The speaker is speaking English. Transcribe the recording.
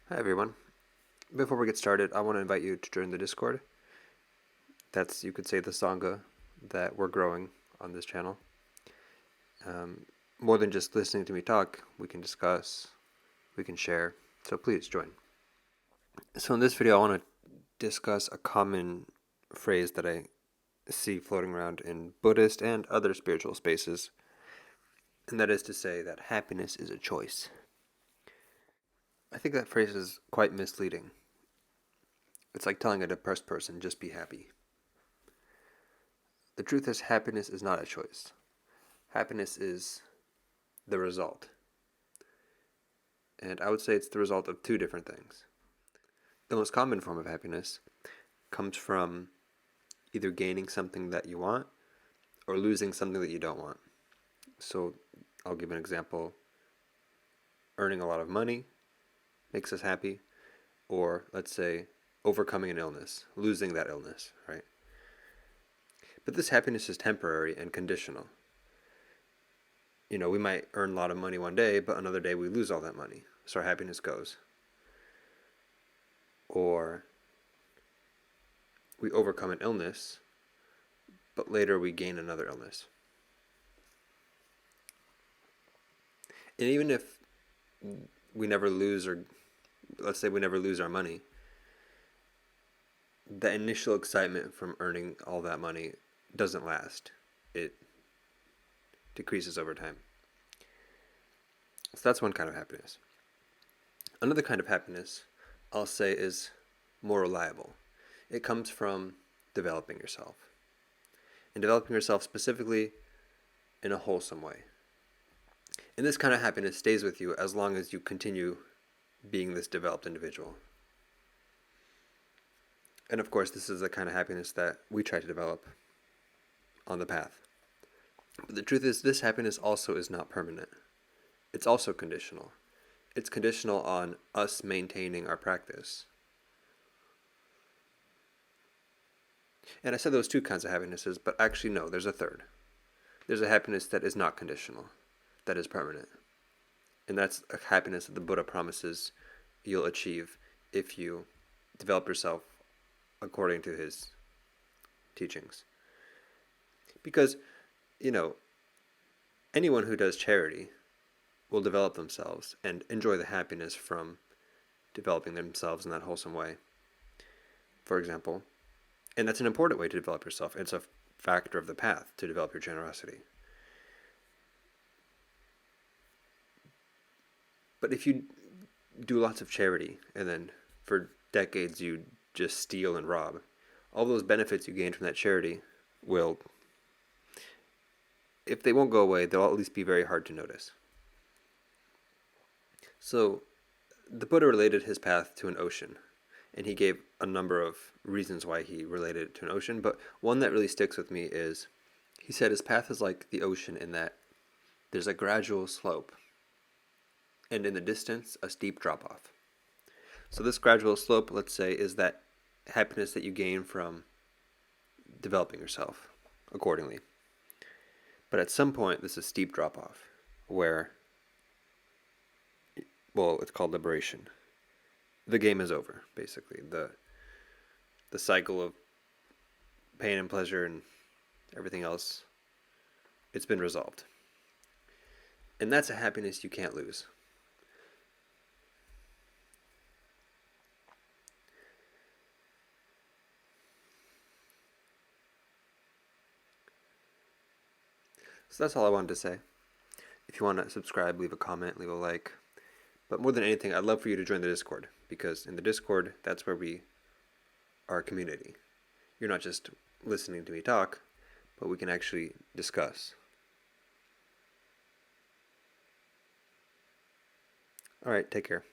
Hi everyone. Before we get started, I want to invite you to join the Discord. That's, you could say, the Sangha that we're growing on this channel. More than just listening to me talk, we can discuss, we can share. So please join. So in this video, I want to discuss a common phrase that I see floating around in Buddhist and other spiritual spaces, and that is to say that happiness is a choice. I think that phrase is quite misleading. It's like telling a depressed person, just be happy. The truth is, happiness is not a choice. Happiness is the result. And I would say it's the result of two different things. The most common form of happiness comes from either gaining something that you want or losing something that you don't want. So I'll give an example. Earning a lot of money makes us happy, or let's say overcoming an illness, losing that illness, right? But this happiness is temporary and conditional. We might earn a lot of money one day, but another day we lose all that money. So our happiness goes. Or we overcome an illness, but later we gain another illness. And even if we never lose, or let's say we never lose our money, the initial excitement from earning all that money doesn't last. It decreases over time. So that's one kind of happiness. Another kind of happiness, I'll say, is more reliable. It comes from developing yourself. And developing yourself specifically in a wholesome way. And this kind of happiness stays with you as long as you continue being this developed individual. And of course, this is the kind of happiness that we try to develop on the path. But the truth is, this happiness also is not permanent. It's also conditional. It's conditional on us maintaining our practice. And I said those two kinds of happinesses, but actually no, there's a third. There's a happiness that is not conditional, that is permanent. And that's a happiness that the Buddha promises you'll achieve if you develop yourself according to his teachings. Because, anyone who does charity will develop themselves and enjoy the happiness from developing themselves in that wholesome way, for example. And that's an important way to develop yourself. It's a factor of the path to develop your generosity. But if you do lots of charity and then for decades you just steal and rob, all those benefits you gain from that charity will, if they won't go away, they'll at least be very hard to notice. So the Buddha related his path to an ocean, and he gave a number of reasons why he related it to an ocean, but one that really sticks with me is he said his path is like the ocean in that there's a gradual slope, and in the distance, a steep drop-off. So this gradual slope, let's say, is that happiness that you gain from developing yourself accordingly. But at some point, this is a steep drop-off where, it's called liberation. The game is over, basically. The cycle of pain and pleasure and everything else, it's been resolved. And that's a happiness you can't lose. So that's all I wanted to say. If you want to subscribe, leave a comment, leave a like. But more than anything, I'd love for you to join the Discord, because in the Discord, that's where we are a community. You're not just listening to me talk, but we can actually discuss. All right, take care.